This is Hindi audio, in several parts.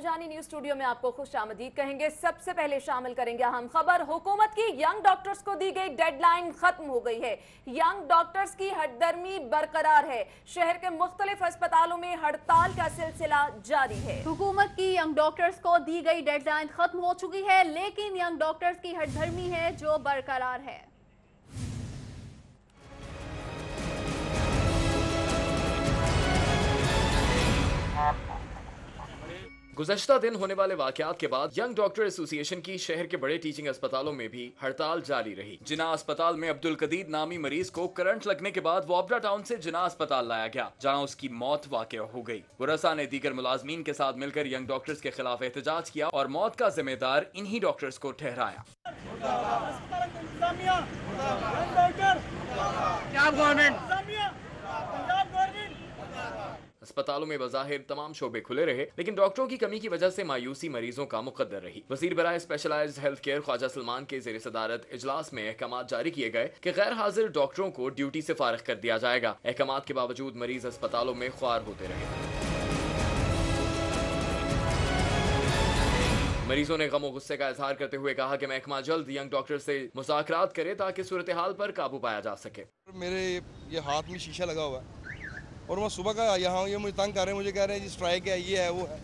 जानी न्यूज स्टूडियो में आपको खुशामदीद कहेंगे। सबसे पहले शामिल करेंगे अहम खबर। हुकूमत की यंग डॉक्टर्स को दी गई डेडलाइन खत्म हो गई है। यंग डॉक्टर्स की हटदर्मी बरकरार है। शहर के मुख्तलिफ अस्पतालों में हड़ताल का सिलसिला जारी है। हुकूमत की यंग डॉक्टर्स को दी गई डेडलाइन खत्म हो चुकी है, लेकिन यंग डॉक्टर्स की हटदर्मी है जो बरकरार है। गुज़श्ता दिन होने वाले वाकयात के बाद यंग डॉक्टर एसोसिएशन की शहर के बड़े टीचिंग अस्पतालों में भी हड़ताल जारी रही। जिन्ना अस्पताल में अब्दुल कदीर नामी मरीज को करंट लगने के बाद वाबरा टाउन से जिन्ना अस्पताल लाया गया, जहां उसकी मौत वाक़या हो गई। वरसा ने दीगर मुलाजमीन के साथ मिलकर यंग डॉक्टर्स के खिलाफ एहतजाज किया और मौत का जिम्मेदार इन्हीं डॉक्टर्स को ठहराया। अस्पतालों में बज़ाहिर तमाम शोबे खुले रहे, लेकिन डॉक्टरों की कमी की वजह से मायूसी मरीजों का मुकद्दर रही। वज़ीर बराए specialised health care Khawaja Salman के ज़ेर सदारत इजलास में अहकामात जारी किए गए कि गैर हाजिर डॉक्टरों को ड्यूटी से फारिग कर दिया जाएगा। अहकामात के बावजूद मरीज अस्पतालों में ख्वार होते रहे। मरीजों ने गम और गुस्से का इजहार करते हुए कहा कि महकमा जल्द यंग डॉक्टर से मुज़ाकरात करे ताकि सूरत हाल पर काबू पाया जा सके। मेरे ये हाथ में शीशा लगा हुआ है और मैं सुबह का यहाँ ये मुझे तंग कर रहे हैं, मुझे कह रहे हैं जी स्ट्राइक है, ये है वो है।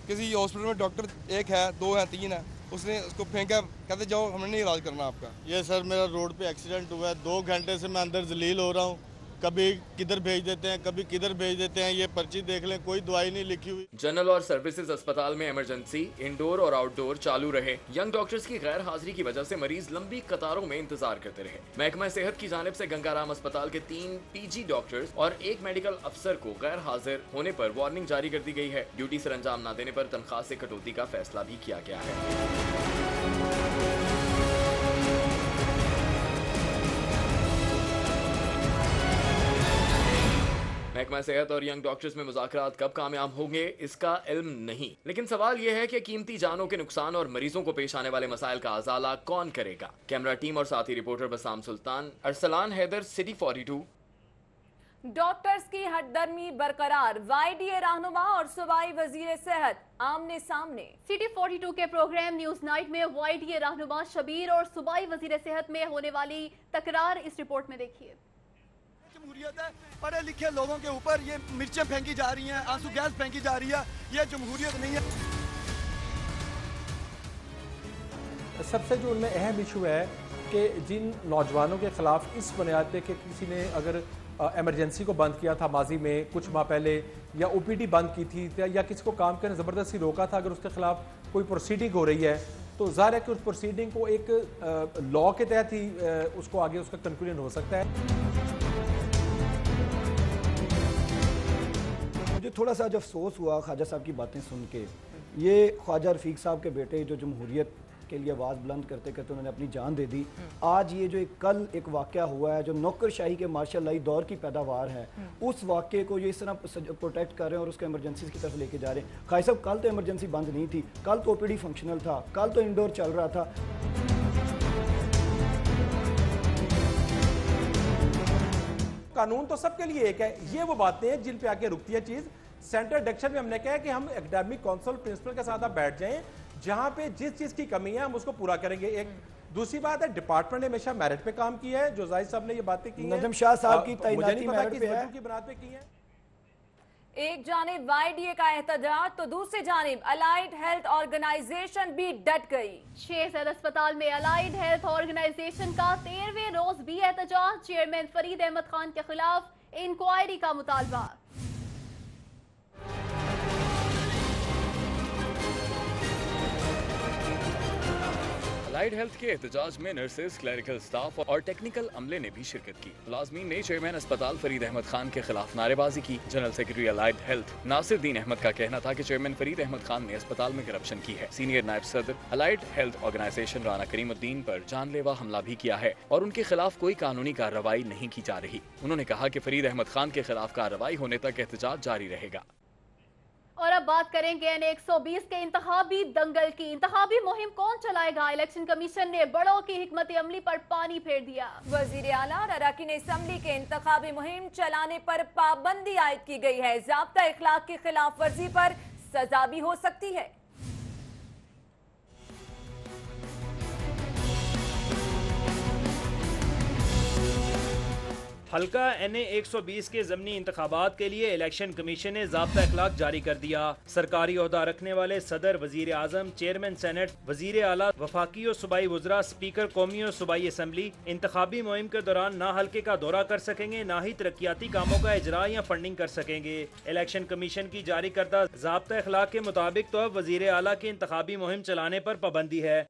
किसी हॉस्पिटल में डॉक्टर एक है, दो है, तीन है, उसने उसको फेंका, कहते जाओ हमने नहीं इलाज करना आपका। ये सर मेरा रोड पे एक्सीडेंट हुआ है, 2 घंटे से मैं अंदर जलील हो रहा हूँ। कभी किधर भेज देते हैं, कभी किधर भेज देते हैं। ये पर्ची देख लें, कोई दवाई नहीं लिखी हुई। जनरल और सर्विसेज अस्पताल में इमरजेंसी इंडोर और आउटडोर चालू रहे। यंग डॉक्टर्स की गैर हाजिरी की वजह से मरीज लंबी कतारों में इंतजार करते रहे। महकमा सेहत की जानिब से गंगाराम अस्पताल के 3 PG डॉक्टर्स और 1 मेडिकल अफसर को गैर हाजिर होने पर वार्निंग जारी कर दी गई है। ड्यूटी सर अंजाम न देने पर तनख्वाह से कटौती का फैसला भी किया गया है। महकमा सेहत और यंग डॉक्टर्स में मुज़ाकरात कब कामयाब होंगे इसका इल्म नहीं, लेकिन सवाल यह है कि कीमती जानों के नुकसान और मरीजों को पेश आने वाले मसाइल का अजाला कौन करेगा। कैमरा टीम और साथी रिपोर्टर बसाम सुल्तान, अरसलान हैदर, सिटी 42। डॉक्टर्स की हटदर्मी बरकरार। YDA रहनुमा और सूबाई वजीर सेहत आमने सामने। सिटी 42 के प्रोग्राम न्यूज नाइट में YDA रहनुमा शबीर और सूबाई वजीर सेहत में होने वाली तकरार इस रिपोर्ट में देखिए। जमहूरियत है, पढ़े लिखे लोगों के ऊपर ये मिर्चें फेंकी जा रही हैं, आंसू गैस फेंकी जा रही है, ये जमहूरियत नहीं है। सबसे जो उनमें अहम इशू है कि जिन नौजवानों के खिलाफ इस बुनियाद पे कि किसी ने अगर एमरजेंसी को बंद किया था माजी में कुछ माह पहले, या OPD बंद की थी, या किसी को काम करने ज़बरदस्ती रोका था, अगर उसके खिलाफ कोई प्रोसीडिंग हो रही है तो ज़ाहिर है कि उस प्रोसीडिंग को एक लॉ के तहत ही उसको आगे उसका कंक्लूजन हो सकता है। मुझे थोड़ा सा जो अफसोस हुआ ख्वाजा साहब की बातें सुन के, ये ख्वाजा रफीक साहब के बेटे जो जमहूरियत के लिए आवाज़ बुलंद करते करते उन्होंने अपनी जान दे दी। आज ये जो कल एक वाक़या हुआ है जो नौकरशाही के मार्शल लाई दौर की पैदावार है, उस वाक़े को ये इस तरह प्रोटेक्ट कर रहे हैं और उसको इमरजेंसी की तरफ लेके जा रहे हैं। ख्वाजा साहब कल तो इमरजेंसी बंद नहीं थी, कल तो OPD फंक्शनल था, कल तो इंडोर चल रहा था। कानून तो सबके लिए एक है, ये वो बातें हैं जिन पे आके रुकती है चीज। सेंट्रल डायरेक्शन में हमने कहा है कि हम एकेडमिक काउंसिल प्रिंसिपल के साथ आप बैठ जाएं, जहां पे जिस चीज की कमी है हम उसको पूरा करेंगे। एक दूसरी बात है, डिपार्टमेंट ने हमेशा मेरिट पे काम किया है, जो जाहिद साहब ने ये बातें की हैं, नजम शाह साहब की मुझे नहीं तैनाती पता मेरिट किस पे है। वजह की बुनियाद पे की है। एक जानिब YDA का एहतजाज तो दूसरी जानिब अलाइड हेल्थ ऑर्गेनाइजेशन भी डट गई। शेर सैयद अस्पताल में अलाइड हेल्थ ऑर्गेनाइजेशन का 13वें रोज भी एहतजाज। चेयरमैन फरीद अहमद खान के खिलाफ इंक्वायरी का मुतालबा। अलाइड हेल्थ के एहतजाज में नर्सेज, क्लरिकल स्टाफ और टेक्निकल अमले ने भी शिरकत की। मुलाजमीन ने चेयरमैन अस्पताल फरीद अहमद खान के खिलाफ नारेबाजी की। General secretary allied health Nasiruddin Ahmad का कहना था कि चेयरमैन फरीद अहमद खान ने अस्पताल में करप्शन की है। सीनियर नायब सदर allied health organisation Rana Karimuddin पर जानलेवा हमला भी किया है और उनके खिलाफ कोई कानूनी कार्रवाई नहीं की जा रही। उन्होंने कहा कि फरीद अहमद खान के खिलाफ कार्रवाई होने तक एहतजाज जारी रहेगा। और अब बात करेंगे N120 के इंतखाबी दंगल की। इंतखाबी मुहिम कौन चलाएगा? इलेक्शन कमीशन ने बड़ों की हिकमत अमली पर पानी फेर दिया। वजीर आला और अरकान असम्बली के इंतखाबी मुहिम चलाने पर पाबंदी आयद की गई है। ज़ाब्ता इखलाक की खिलाफ वर्जी पर सजा भी हो सकती है। हल्का NA 120 के ज़मनी इंतखाबात के लिए इलेक्शन कमीशन ने ज़ाब्ता अखलाक जारी कर दिया। सरकारी ओहदा रखने वाले सदर, वजीर आजम, चेयरमैन सेनेट, वजीर आला, वफाकी और सूबाई वज़रा, स्पीकर कौमी और सूबाई असम्बली इंतखाबी मुहिम के दौरान ना हल्के का दौरा कर सकेंगे, ना ही तरक्याती कामों का इजरा या फंडिंग कर सकेंगे। इलेक्शन कमीशन की जारी करदा ज़ाब्ता अखलाक के मुताबिक तो अब वजीर आला की इंतखाबी मुहिम चलाने पर पाबंदी है।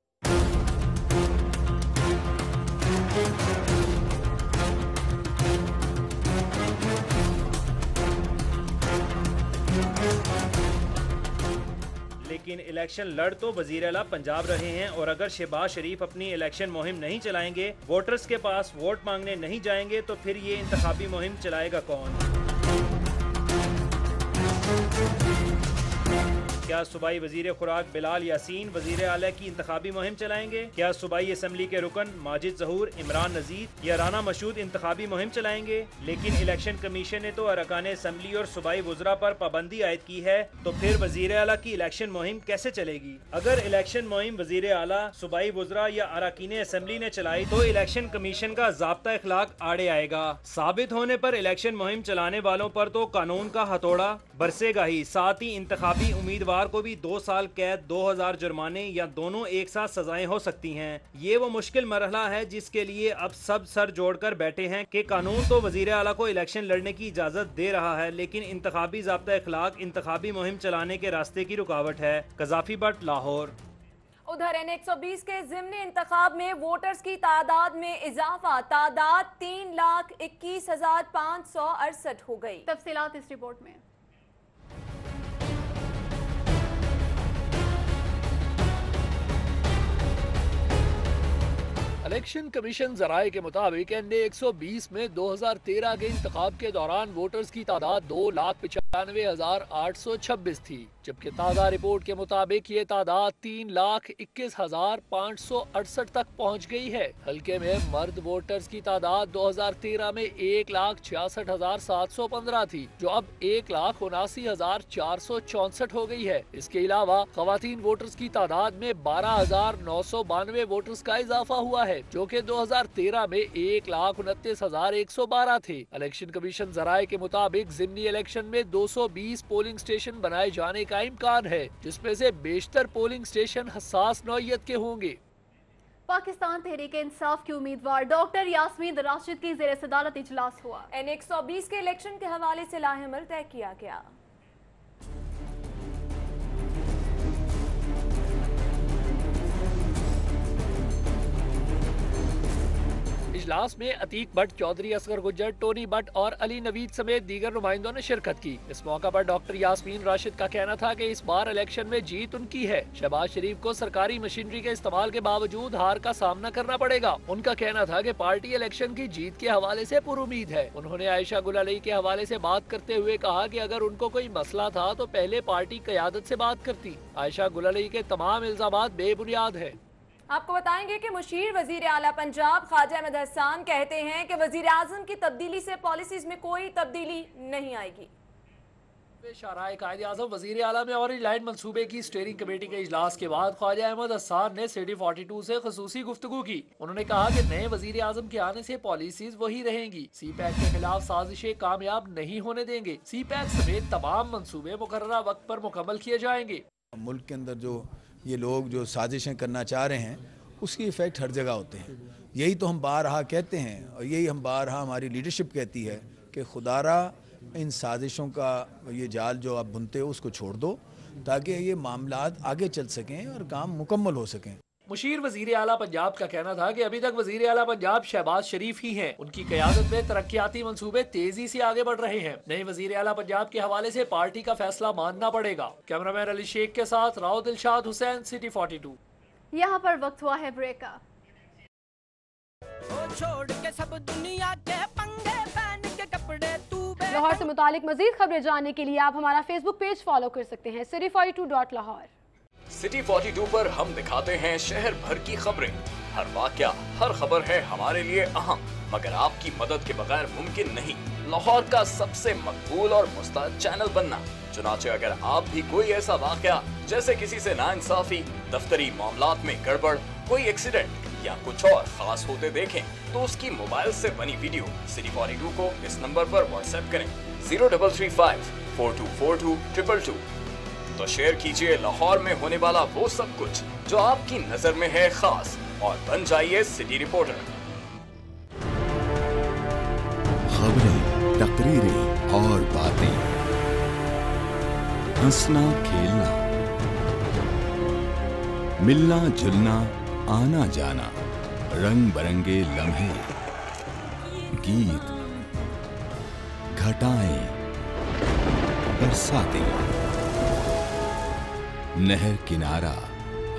लेकिन इलेक्शन लड़ तो वजीर आला पंजाब रहे हैं, और अगर शहबाज शरीफ अपनी इलेक्शन मुहिम नहीं चलाएंगे, वोटर्स के पास वोट मांगने नहीं जाएंगे, तो फिर ये इंतखाबी मुहिम चलाएगा कौन? क्या सूबाई वजीर खुराक बिलाल यासीन वजीर आला की इंतखाबी मुहिम चलाएंगे? क्या सूबाई असम्बली के रुकन माजिद जहूर, इमरान नजीर या राना मशहूद इंतखाबी मुहिम चलाएंगे? लेकिन इलेक्शन कमीशन ने तो अरकान असम्बली और सूबाई वज़रा पर पाबंदी आयद की है, तो फिर वजीर आला की इलेक्शन मुहिम कैसे चलेगी? अगर इलेक्शन मुहिम वजीर आला, सूबाई वज़रा या अरकान असम्बली ने चलाई तो इलेक्शन कमीशन का ज़ाब्ता अखलाक आड़े आएगा। साबित होने पर इलेक्शन मुहिम चलाने वालों पर तो कानून का हथौड़ा बरसेगा ही, साथ ही इंतखाबी उम्मीदवार को भी 2 साल कैद, 2000 जुर्माने या दोनों एक साथ सजाएं हो सकती हैं। ये वो मुश्किल मरहला है जिसके लिए अब सब सर जोड़कर बैठे हैं कि कानून तो वजीर आला को इलेक्शन लड़ने की इजाजत दे रहा है, लेकिन इंतखाबी ज़ाब्ता अखलाक इंतखाबी मुहिम चलाने के रास्ते की रुकावट है। कज़ाफी भट्ट, लाहौर। उधर NA 120 के ज़िमनी इंतखाब में वोटर्स की तादाद में इजाफा, तादाद 3,21,568 हो गई। तफसीलात इस रिपोर्ट में। इलेक्शन कमीशन जराये के मुताबिक NA 120 में 2013 के इंतखाब के दौरान वोटर्स की तादाद 2,95,826 थी, जबकि ताज़ा रिपोर्ट के मुताबिक ये तादाद 3,21,568 तक पहुँच गई है। हल्के में मर्द वोटर्स की तादाद 2013 में 1,66,715 थी, जो अब 1,79,464 हो गई है। इसके अलावा खवातीन वोटर्स की तादाद में 12,992 वोटर्स का इजाफा हुआ है, जो कि 2013 में 1,29,112 थे। इलेक्शन कमीशन जराये के मुताबिक ज़िमनी इलेक्शन में 220 पोलिंग स्टेशन बनाए जाने का इम्कान है, जिसमें से बेशतर पोलिंग स्टेशन हसास नौइयत के होंगे। पाकिस्तान तहरीक इंसाफ की उम्मीदवार डॉक्टर यास्मीन राशिद की ज़ेर सदारत इजलास हुआ। NA 120 के इलेक्शन के हवाले से लाहेमल तय किया गया। इजलास में अतीक भट्ट, चौधरी असगर गुज्जर, टोनी भट्ट और अली नवीद समेत दीगर नुमाइंदों ने शिरकत की। इस मौका पर डॉक्टर यास्मीन राशिद का कहना था कि इस बार इलेक्शन में जीत उनकी है। शहबाज शरीफ को सरकारी मशीनरी के इस्तेमाल के बावजूद हार का सामना करना पड़ेगा। उनका कहना था कि पार्टी इलेक्शन की जीत के हवाले से पुरुमीद है। उन्होंने आयशा गुल अली के हवाले से बात करते हुए कहा कि अगर उनको कोई मसला था तो पहले पार्टी क़यादत से बात करती। आयशा गुल अली के तमाम इल्जामात बेबुनियाद है। आपको बताएंगे कि मुशीर वजीर आला पंजाब ख्वाजा अहमद हसन कहते हैं कि वजीर आजम की तब्दीली से पॉलिसीज में कोई तब्दीली नहीं आएगी। कायदे आज़म वज़ीर आला में ऑरेंज लाइन मंसूबे की स्टीयरिंग कमेटी के इजलास के बाद ख्वाजा अहमद हसन ने सिटी 42 से खसूसी गुफ्तगू की। उन्होंने कहा कि नए वज़ीर आज़म के आने से पॉलिसीज वही रहेंगी। CPAC के खिलाफ साजिशें कामयाब नहीं होने देंगे। CPAC समेत तमाम मंसूबे मुकर्ररा वक्त पर मुकम्मल किए जाएंगे। मुल्क के अंदर जो ये लोग जो साजिशें करना चाह रहे हैं, उसकी इफ़ेक्ट हर जगह होते हैं। यही तो हम बारहा कहते हैं और यही हम बारहा हमारी लीडरशिप कहती है कि खुदारा इन साजिशों का ये जाल जो आप बुनते हो उसको छोड़ दो, ताकि ये मामलात आगे चल सकें और काम मुकम्मल हो सकें। मुशीर वजीर आला पंजाब का कहना था कि अभी तक वजीर आला पंजाब शहबाज शरीफ ही हैं। उनकी क़यादत में तरक्याती मंसूबे तेजी से आगे बढ़ रहे हैं। नए वजीर आला पंजाब के हवाले से पार्टी का फैसला मानना पड़ेगा। कैमरामैन अली शेख के साथ राव दिलशाद हुसैन, सिटी 42। यहाँ पर वक्त हुआ है ब्रेक का। लाहौर से मुतालिक मजीद खबरें जानने के लिए आप हमारा फेसबुक पेज फॉलो कर सकते हैं, city42.lahore। सिटी 42 पर हम दिखाते हैं शहर भर की खबरें। हर वाकया, हर खबर है हमारे लिए अहम, मगर आपकी मदद के बगैर मुमकिन नहीं लाहौर का सबसे मकबूल और मुस्तैद चैनल बनना। चुनाचे अगर आप भी कोई ऐसा वाकया जैसे किसी से नाइंसाफी, दफ्तरी मामलात में गड़बड़, कोई एक्सीडेंट या कुछ और खास होते देखें तो उसकी मोबाइल से बनी वीडियो सिटी 42 को इस नंबर पर व्हाट्सएप करें 0335 4242 222। तो शेयर कीजिए लाहौर में होने वाला वो सब कुछ जो आपकी नजर में है खास, और बन जाइए सिटी रिपोर्टर। खबरें, तकरीरें और बातें, हंसना खेलना, मिलना जुलना, आना जाना, रंग बिरंगे लम्हे, गीत, घटाएं, बरसातें, नहर किनारा,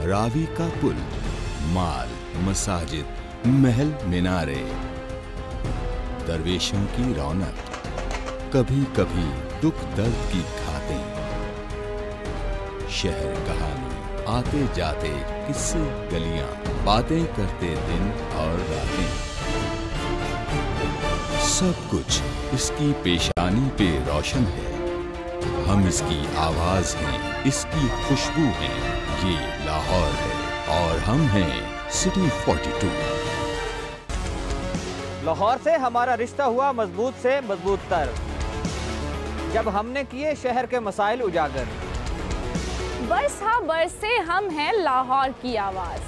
रावी का पुल, माल, मसाजिद, महल मीनारे, दरवेशों की रौनक, कभी कभी दुख दर्द की घातें, शहर कहानी, आते जाते किस्से गलियां, बातें करते दिन और रातें, सब कुछ इसकी पेशानी पे रोशन है। हम इसकी आवाज हैं, इसकी खुशबू हैं। ये लाहौर है और हम हैं सिटी 42। लाहौर से हमारा रिश्ता हुआ मजबूत से मजबूत तर, जब हमने किए शहर के मसाइल उजागर। बरस हाँ बरस से हम हैं लाहौर की आवाज।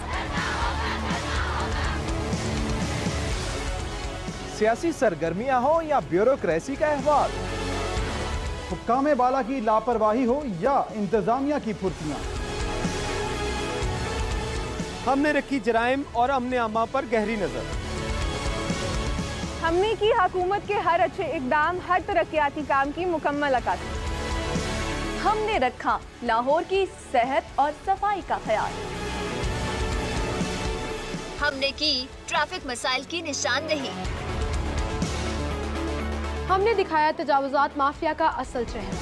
सियासी सरगर्मियां हो या ब्यूरोक्रेसी का अहवाल, हुक्काम बाला की लापरवाही हो या इंतजामिया की फुर्तियां, हमने रखी जराइम और अमने आमा पर गहरी नजर। हमने की हुकूमत के हर अच्छे इकदाम, हर तरक्याती काम की मुकम्मल अक्कासी। हमने रखा लाहौर की सेहत और सफाई का ख्याल। हमने की ट्रैफिक मसाइल की निशानदेही। हमने दिखाया तजावुजात माफिया का असल चेहरा।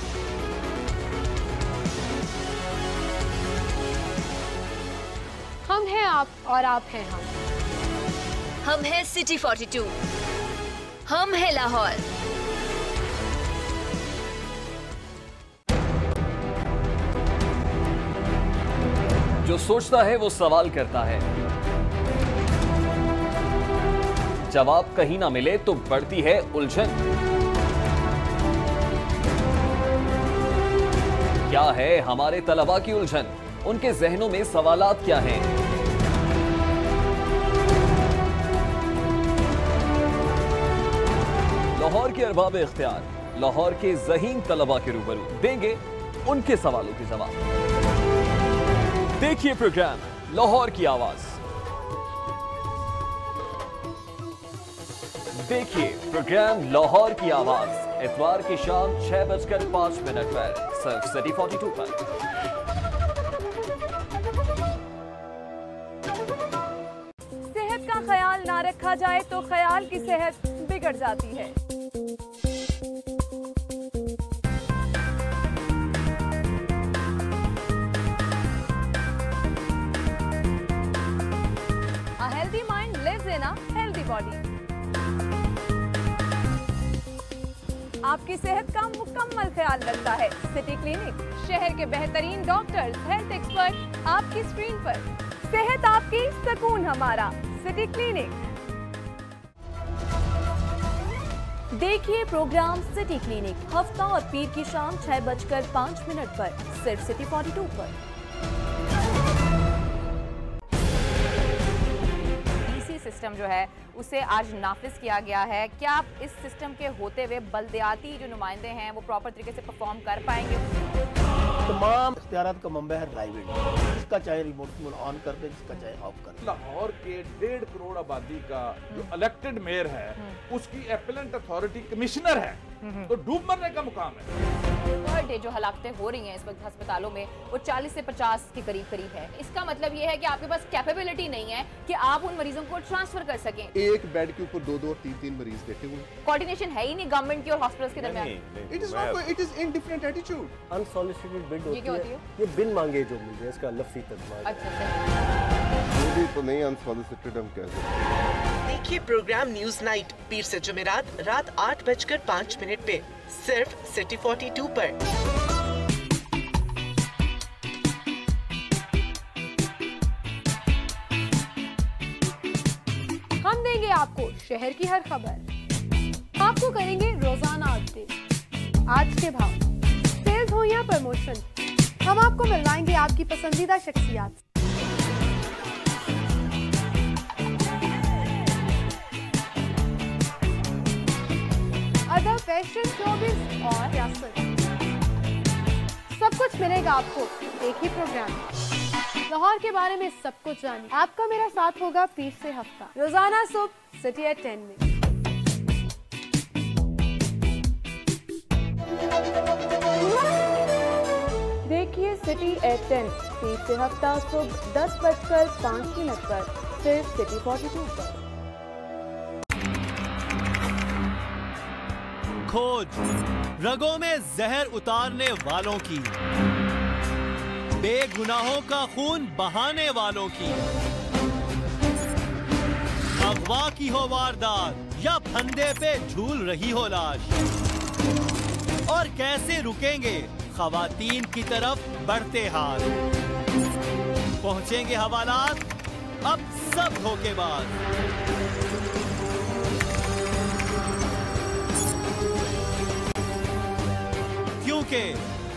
हम हैं आप और आप हैं हम। हम हैं सिटी 42। हम हैं लाहौर। जो सोचता है वो सवाल करता है, जवाब कहीं ना मिले तो बढ़ती है उलझन। क्या है हमारे तलबा की उलझन? उनके जहनों में सवालात क्या हैं? लाहौर के अरबाब इख्तियार लाहौर के ज़हीन तलबा के रूबरू देंगे उनके सवालों के जवाब। देखिए प्रोग्राम लाहौर की आवाज। देखिए प्रोग्राम लाहौर की आवाज इतवार की शाम 6:05 पर सिर्फ सिटी 42 पर। सेहत का ख्याल ना रखा जाए तो ख्याल की सेहत बिगड़ जाती है। A healthy mind lives in a healthy body. आपकी सेहत का मुकम्मल ख्याल रखता है सिटी क्लिनिक। शहर के बेहतरीन डॉक्टर्स, हेल्थ एक्सपर्ट आपकी स्क्रीन पर। सेहत आपकी, सुकून हमारा, सिटी क्लिनिक। देखिए प्रोग्राम सिटी क्लिनिक हफ्ता और पीर की शाम 6:05 पर सिर्फ सिटी 42 पर। सिस्टम जो है उसे आज नाफिज किया गया है। क्या आप इस सिस्टम के होते हुए बल्दियाती जो नुमाइंदे हैं वो प्रॉपर तरीके से परफॉर्म कर पाएंगे? तमाम इख्तियारात का मंबा है ड्राइविंग, जिसका चाहे रिमोट ऑन कर दे, जिसका चाहे ऑफ कर दे। लाहौर के 1.5 करोड़ आबादी का जो इलेक्टेड मेयर है उसकी एपेलेंट अथॉरिटी कमिश्नर है। तो डूब मरने का मुकाम है। पर डे जो हलाकतें हो रही हैं इस वक्त अस्पतालों में वो 40 से 50 के करीब है। इसका मतलब ये है कि आपके पास कैपेबिलिटी नहीं है कि आप उन मरीजों को ट्रांसफर कर सकें। एक बेड के ऊपर 2-2 और 3-3 मरीज देखे हुए। कोऑर्डिनेशन है ही नहीं गवर्नमेंट की और हॉस्पिटल्स के दरमियान। It is in different attitude. Unsolicited bid ये क्या होती है? ये बिन मांगे जो मिल जाए, इसका लफ्ज़ी तर्जुमा। अच्छा ये तो नहीं अनसॉलिसिटेड हम कह सकते। देखिए प्रोग्राम न्यूज नाइट पीर से जुमेरात रात 8:05 पे सिर्फ सिटी 42 पर। हम देंगे आपको शहर की हर खबर, आपको करेंगे रोजाना अपडेट, आज के भाव, सेल्स हो या प्रमोशन, हम आपको मिलवाएंगे आपकी पसंदीदा शख्सियात। अदब, फैशन, शोबिज़ और सियासत, सब कुछ मिलेगा आपको एक ही प्रोग्राम में। लाहौर के बारे में सब कुछ जानिए। आपका मेरा साथ होगा पीर से हफ्ता, रोजाना सुबह सिटी एट 10 में। देखिए सिटी एट 10 पीर से हफ्ता सुबह 10:05 पर सिर्फ सिटी 42 पर। खोज रगों में जहर उतारने वालों की, बेगुनाहों का खून बहाने वालों की, अगवा की हो वारदात या फंदे पे झूल रही हो लाश, और कैसे रुकेंगे खवातीन की तरफ बढ़ते हाथ। पहुंचेंगे हवालात अब सब धोखेबाज। क्योंकि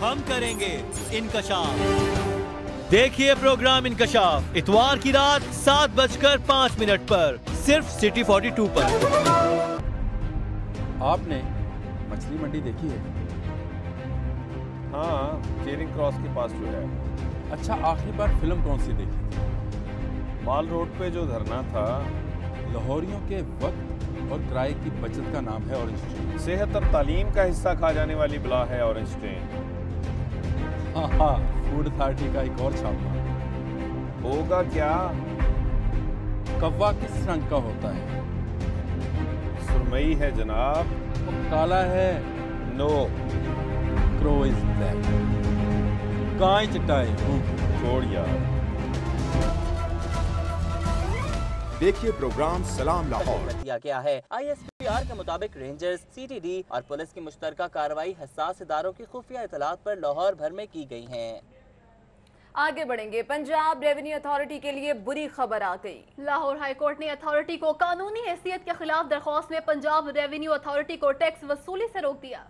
हम करेंगे इनकशाफ। देखिए प्रोग्राम इनकशाफ इतवार की रात 7:05 पर सिर्फ सिटी 42 पर। आपने मछली मंडी देखी है? हाँ, चेरिंग क्रॉस के पास जो है। अच्छा, आखिरी बार फिल्म कौन सी देखी थी? माल रोड पे जो धरना था। लाहौरियों के वक्त और किराए की बचत का नाम है ऑरेंज ट्रेन। सेहत और तालीम का हिस्सा खा जाने वाली बला है ऑरेंज ट्रेन। हाँ, फूड अथॉरिटी का एक और छापा होगा क्या? कौवा किस रंग का होता है? सुरमई है जनाब। काला है? नो। Crow is black. गाय चटाए। छोड़ यार। देखिए प्रोग्राम सलाम लाहौर। किया गया है। ISPR के मुताबिक रेंजर्स, CTD और पुलिस की मुश्तरका कार्रवाई हसास इदारों की खुफिया इतलात पर लाहौर भर में की गई हैं। आगे बढ़ेंगे। पंजाब रेवेन्यू अथॉरिटी के लिए बुरी खबर आ गई। लाहौर हाई कोर्ट ने अथॉरिटी को कानूनी हैसियत के खिलाफ दरख्वास्त में पंजाब रेवेन्यू अथॉरिटी को टैक्स वसूली से रोक दिया।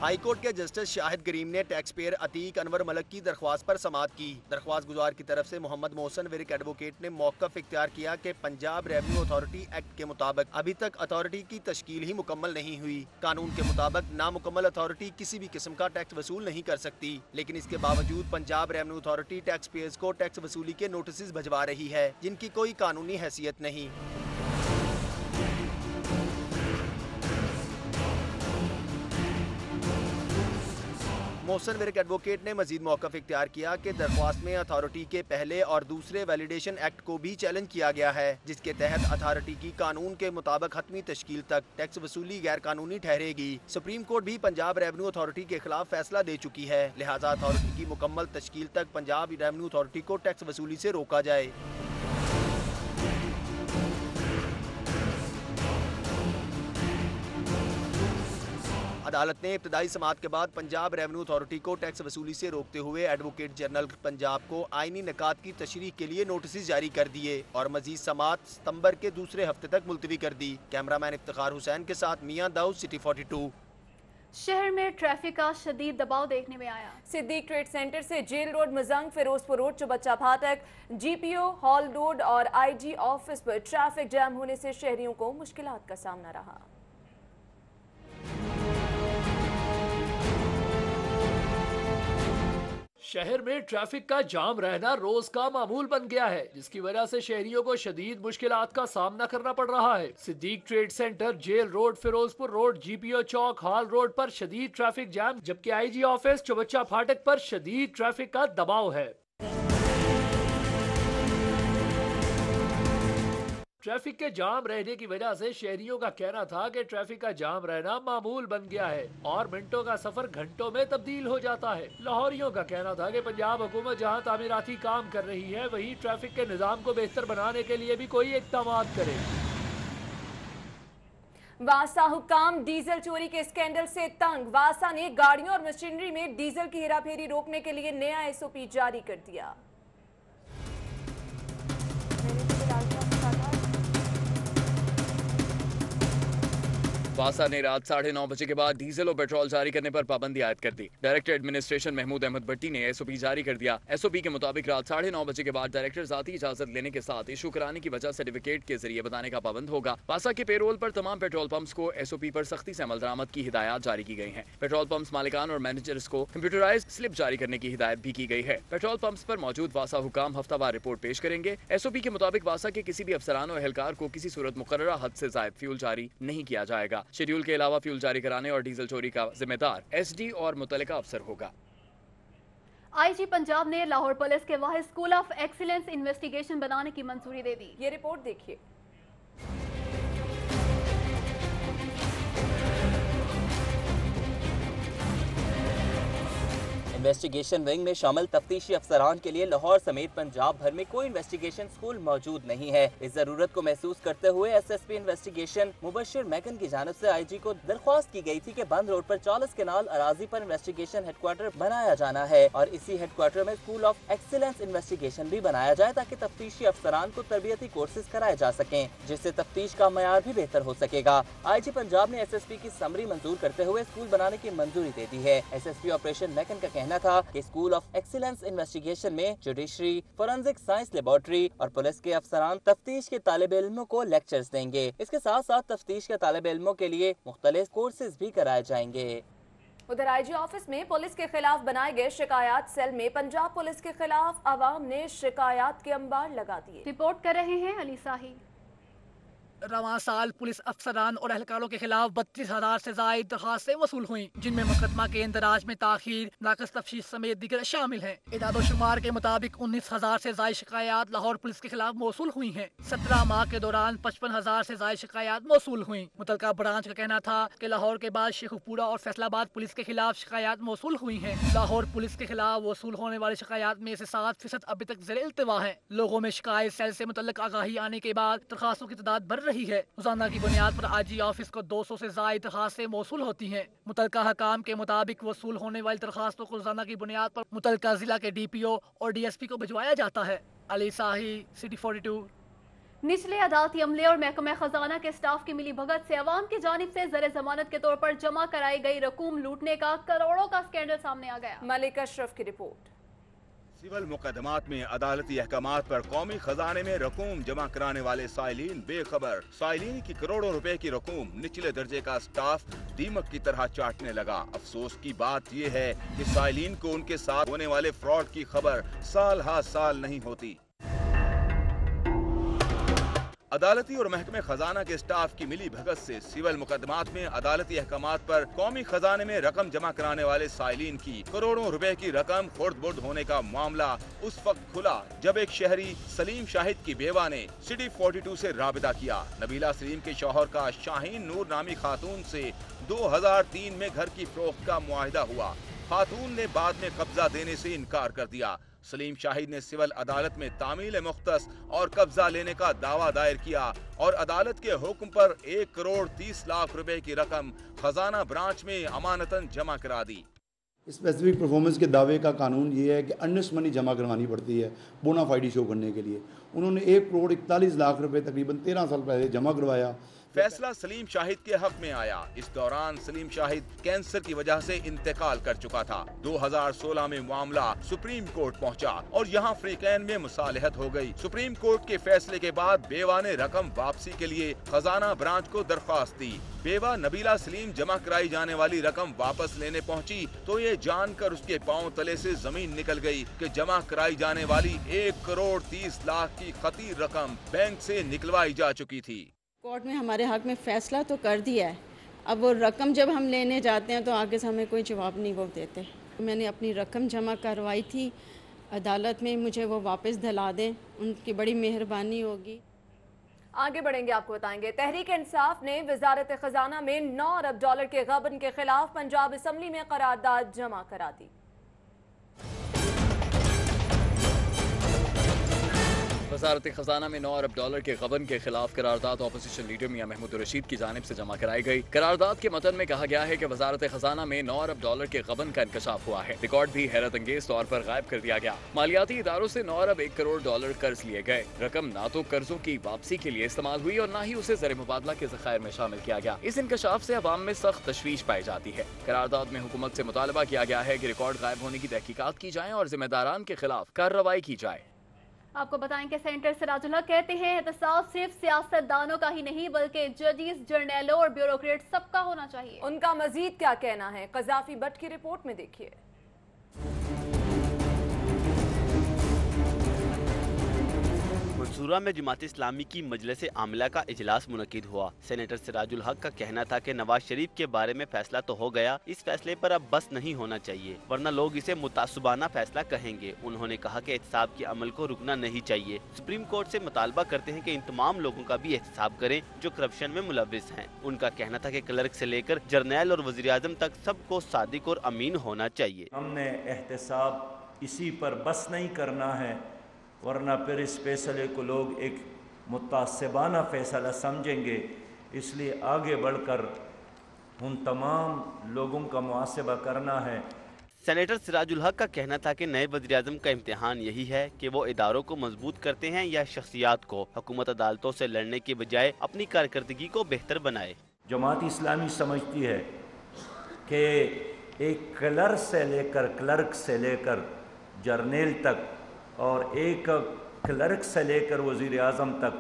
हाईकोर्ट के जस्टिस शाहिद करीम ने टैक्स पेयर अतीक अनवर मलक की दरख्वास्त पर समाअत की। दरख्वास्त गुजार की तरफ से मोहम्मद मोहसन विरिक एडवोकेट ने मौक़िफ़ इख्तियार किया कि पंजाब रेवेन्यू अथॉरिटी एक्ट के मुताबिक अभी तक अथॉरिटी की तश्कील ही मुकम्मल नहीं हुई। कानून के मुताबिक नामुकम्मल अथॉरिटी किसी भी किस्म का टैक्स वसूल नहीं कर सकती, लेकिन इसके बावजूद Punjab revenue authority tax payers को टैक्स वसूली के नोटिस भिजवा रही है जिनकी कोई कानूनी हैसियत नहीं। मोहसन विरिक एडवोकेट ने मजीद मौक़िफ़ इख्तियार किया कि दरख्वास्त में अथॉरिटी के पहले और दूसरे वैलिडेशन एक्ट को भी चैलेंज किया गया है, जिसके तहत अथॉरिटी की कानून के मुताबिक हतमी तश्कील तक टैक्स वसूली गैर कानूनी ठहरेगी। सुप्रीम कोर्ट भी पंजाब रेवेन्यू अथॉरिटी के खिलाफ फैसला दे चुकी है, लिहाजा अथॉरिटी की मुकम्मल तश्कील तक पंजाब रेवेन्यू अथॉरिटी को टैक्स वसूली से रोका जाए। अदालत ने इब्तदाई समाअत के बाद पंजाब रेवेन्यू अथॉरिटी को टैक्स वसूली से रोकते हुए एडवोकेट जनरल पंजाब को आईनी निकात की तशरीह के लिए नोटिस जारी कर दिए और मजीद समाअत सितंबर के दूसरे हफ्ते तक मुलतवी कर दी। कैमरामैन इफ्तिखार हुसैन के साथ मियां दाऊद, सिटी 42। शहर में ट्रैफिक का शदीद दबाव देखने में आया। सिद्दीक ट्रेड सेंटर से jail road, Mozang, Ferozepur road, चुबच्चा फाटक, GPO हॉल रोड और IG ऑफिस पर ट्रैफिक जैम होने से शहरियों को मुश्किलात का सामना रहा। शहर में ट्रैफिक का जाम रहना रोज का मामूल बन गया है, जिसकी वजह से शहरियों को शदीद मुश्किलात का सामना करना पड़ रहा है। Siddique trade centre, jail road, Ferozepur road, GPO चौक, हॉल रोड पर शदीद ट्रैफिक जैम, जबकि IG ऑफिस, चौबच्चा फाटक पर शदीद ट्रैफिक का दबाव है। ट्रैफिक के जाम रहने की वजह से शहरियों का कहना था कि ट्रैफिक का जाम रहना मामूल बन गया है और मिनटों का सफर घंटों में तब्दील हो जाता है। लाहौरियों का कहना था कि पंजाब हुकूमत जहां तामीराती काम कर रही है, वहीं ट्रैफिक के निजाम को बेहतर बनाने के लिए भी कोई इक़दाम करे। वासा हुकाम डीजल चोरी के स्कैंडल से तंग। वासा ने गाड़ियों और मशीनरी में डीजल की हेराफेरी रोकने के लिए नया SOP जारी कर दिया। वासा ने रात 9:30 बजे के बाद डीजल और पेट्रोल जारी करने पर पाबंदी आयद कर दी। डायरेक्टर एडमिनिस्ट्रेशन महमूद अहमद भट्टी ने SOP जारी कर दिया। SOP के मुताबिक रात 9:30 बजे के बाद डायरेक्टर जाती इजाजत लेने के साथ इशू कराने की वजह सर्टिफिकेट के जरिए बताने का पाबंद होगा। वासा के पेरोल पर तमाम पेट्रोल पंप्स को SOP पर सख्ती से अमल दरामद की हिदायत जारी की गई है। पेट्रोल पंप्स मालिकान और मैनेजर्स को कंप्यूटराइज्ड स्लिप जारी करने की हिदायत भी की गई है। पेट्रोल पंप्स पर मौजूद वासा हुकाम हफ्तावार रिपोर्ट पेश करेंगे। SOP के मुताबिक वासा के किसी भी अफसरान और एहलकार को किसी सूरत मुकर्ररा हद से जायद फ्यूल जारी नहीं किया जाएगा। शेड्यूल के अलावा फ्यूल जारी कराने और डीजल चोरी का जिम्मेदार SD और मुतल्लिका अफसर होगा। IG पंजाब ने लाहौर पुलिस के वाहिद स्कूल ऑफ एक्सीलेंस इन्वेस्टिगेशन बनाने की मंजूरी दे दी। ये रिपोर्ट देखिए। इन्वेस्टिगेशन विंग में शामिल तफ्तीशी अफसरान के लिए लाहौर समेत पंजाब भर में कोई इन्वेस्टिगेशन स्कूल मौजूद नहीं है। इस जरूरत को महसूस करते हुए SSP इन्वेस्टिगेशन मुबशिर मैकन की जानिब से IG को दरख्वास्त की गई थी कि बंद रोड पर 40 केनाल अराजी पर इन्वेस्टिगेशन हेडक्वार्टर बनाया जाना है और इसी हेडक्वार्टर में स्कूल ऑफ एक्सीलेंस इन्वेस्टिगेशन भी बनाया जाए ताकि तफ्तीशी अफसरान को तरबियती कोर्सेज कराए जा सकें, जिससे तफ्तीश का मयार भी बेहतर हो सकेगा। IG पंजाब ने SSP की समरी मंजूर करते हुए स्कूल बनाने की मंजूरी दे दी है। SSP ऑपरेशन मैकन का कहना था कि स्कूल ऑफ एक्सीलेंस इन्वेस्टिगेशन में जुडिशरी, फोरेंसिक साइंस लेबोरेटरी और पुलिस के अफसरान तफ्तीश के तालिब इल्मों को लेक्चर्स देंगे। इसके साथ साथ तफ्तीश के तालिब इल्मों के लिए मुख्तलिफ कोर्सेज भी कराए जाएंगे। उधर IG ऑफिस में पुलिस के खिलाफ बनाए गए शिकायत सेल में पंजाब पुलिस के खिलाफ आवाम ने शिकायत के अंबार लगा दिए। रिपोर्ट कर रहे हैं अली साही। रवां साल पुलिस अफसरान और एहलकारों के खिलाफ 32,000 से जायद दरखास्तें वसूल हुई, जिनमें मुकदमा के इंदराज में ताखीर, नाकस तफ्तीश समेत दीगर शामिल हैं। इदाद-ओ-शुमार के मुताबिक 19,000 से जायद शिकायत लाहौर पुलिस के खिलाफ मौसूल हुई हैं। 17 माह के दौरान 55,000 से जायद शिकायत मौसूल हुई। मुतलका ब्रांच का कहना था कि लाहौर के बाद शेखुपुरा और फैसलाबाद पुलिस के खिलाफ शिकायत मौसूल हुई हैं। लाहौर पुलिस के खिलाफ वसूल होने वाली शिकायत में से 7% अभी तक ज़ेर इल्तिवा है। लोगों में शिकायत सेल से मुतल्लिक आगाही आने के बाद दरखास्तों की तादाद बढ़ रही है। रोजाना की बुनियाद पर IG ऑफिस को 200 से जायद दरखास्तें मौसूल होती हैं। मुतल्लिका हकाम के मुताबिक वसूल होने वाली दरखास्तों को रोजाना की बुनियाद पर मुतल्लिका जिला के DPO और DSP को भिजवाया जाता है। अली साही, सिटी 42। निचले अदालती अमले और महकमा खजाना के स्टाफ की मिली भगत से अवाम की जानिब से ज़र जमानत के तौर पर जमा कराई गई रकूम लूटने का करोड़ों का स्कैंडल सामने आ गया। मलिक अशरफ की रिपोर्ट। सिविल मुकदमात में अदालती अहकामात पर कौमी खजाने में रकूम जमा कराने वाले साइलिन बेखबर। साइलिन की करोड़ों रुपए की रकूम निचले दर्जे का स्टाफ दीमक की तरह चाटने लगा। अफसोस की बात यह है कि साइलिन को उनके साथ होने वाले फ्रॉड की खबर साल हा साल नहीं होती। अदालती और महकमे खजाना के स्टाफ की मिली भगत से सिविल मुकदमात में अदालती अहकामात पर कौमी खजाने में रकम जमा कराने वाले साइलिन की करोड़ों रुपए की रकम खुर्द-बुर्द होने का मामला उस वक्त खुला जब एक शहरी सलीम शाहिद की बेवा ने सिटी 42 से राबिता किया। नबीला सलीम के शौहर का शाहीन नूर नामी खातून से 2003 में घर की फरोख्त का मुआहिदा हुआ। खातून ने बाद में कब्जा देने से इनकार कर दिया। सलीम शाहिद ने सिविल अदालत में तामील मुख्तस और कब्जा लेने का दावा दायर किया और अदालत के हुक्म पर 1 करोड़ 30 लाख रुपए की रकम खजाना ब्रांच में अमानतन जमा करा दी। स्पेसिफिक परफॉर्मेंस के दावे का कानून ये है कि अर्नेस्ट मनी जमा करवानी पड़ती है बोनाफाइडी शो करने के लिए। उन्होंने 1 करोड़ 41 लाख रुपए तकरीबन 13 साल पहले जमा करवाया। फैसला सलीम शाहिद के हक में आया। इस दौरान सलीम शाहिद कैंसर की वजह से इंतकाल कर चुका था। 2016 में मामला सुप्रीम कोर्ट पहुंचा और यहां फ्रीकैन में मुसालहत हो गई। सुप्रीम कोर्ट के फैसले के बाद बेवा ने रकम वापसी के लिए खजाना ब्रांच को दरख्वास्त दी। बेवा नबीला सलीम जमा कराई जाने वाली रकम वापस लेने पहुंची तो ये जानकर उसके पांव तले से जमीन निकल गई कि जमा कराई जाने वाली 1 करोड़ 30 लाख की खती रकम बैंक से निकलवाई जा चुकी थी। कोर्ट में हमारे हक में फैसला तो कर दिया है, अब वो रकम जब हम लेने जाते हैं तो आगे से हमें कोई जवाब नहीं वो देते। मैंने अपनी रकम जमा करवाई थी अदालत में, मुझे वो वापस दिला दें, उनकी बड़ी मेहरबानी होगी। आगे बढ़ेंगे, आपको बताएंगे। तहरीक इंसाफ ने वजारत खजाना में 9 अरब डॉलर के गबन के खिलाफ पंजाब असम्बली में करारदाद जमा करा दी। वजारत खजाना में 9 अरब डॉलर के गबन के खिलाफ करारदाद ऑपोजिशन लीडर मियां महमूद रशीद की जानिब से जमा कराई गई। करारदाद के मतन में कहा गया है कि वजारत खजाना में 9 अरब डॉलर के गबन का इंकशाफ हुआ है। रिकॉर्ड भी हैरत अंगेज तौर पर गायब कर दिया गया। मालियाती इदारों से 9 अरब 1 करोड़ डॉलर कर्ज लिए गए। रकम ना तो कर्जों की वापसी के लिए इस्तेमाल हुई और न ही उसे ज़र मुबादला के ज़खायर में शामिल किया गया। इस इंकशाफ से अवाम में सख्त तशवीश पाई जाती है। करारदाद में हुकूमत से मुतालबा किया गया है कि रिकॉर्ड गायब होने की तहकीकात की जाए और जिम्मेदारान के खिलाफ कार्रवाई की जाए। आपको बताएं कि सेंटर सिराजुल हक कहते हैं एहतसाब सिर्फ सियासतदानों का ही नहीं बल्कि जजेस, जर्नैलों और ब्यूरोक्रेट सबका होना चाहिए। उनका मजीद क्या कहना है, कजाफी भट्ट की रिपोर्ट में देखिए। मंसूरा में जमात इस्लामी की मजलिस आमिला का इजलास मुनक्किद हुआ। सेनेटर सिराजुल हक का कहना था कि नवाज शरीफ के बारे में फैसला तो हो गया, इस फैसले पर अब बस नहीं होना चाहिए वरना लोग इसे मुतासबाना फैसला कहेंगे। उन्होंने कहा कि एहतसाब के अमल को रुकना नहीं चाहिए। सुप्रीम कोर्ट से मुतालबा करते हैं कि इन तमाम लोगों का भी एहतसाब करें जो करप्शन में मुलविस हैं। उनका कहना था कि क्लर्क से लेकर जर्नैल और वज़ीर आज़म तक सबको सादिक और अमीन होना चाहिए। हमने एहतसाब इसी पर बस नहीं करना है वरना फिर इस फैसले को लोग एक मुतासबाना फैसला समझेंगे। इसलिए आगे बढ़कर उन तमाम लोगों का मुआसबा करना है। सेनेटर सिराजुल हक का कहना था कि नए वज़ीर आज़म का इम्तिहान यही है कि वो इदारों को मजबूत करते हैं या शख्सियात को। हुकूमत अदालतों से लड़ने के बजाय अपनी कारकर्दगी को बेहतर बनाए। जमात इस्लामी समझती है कि एक क्लर्क से लेकर जर्नैल तक और एक क्लर्क से लेकर वज़ीर आज़म तक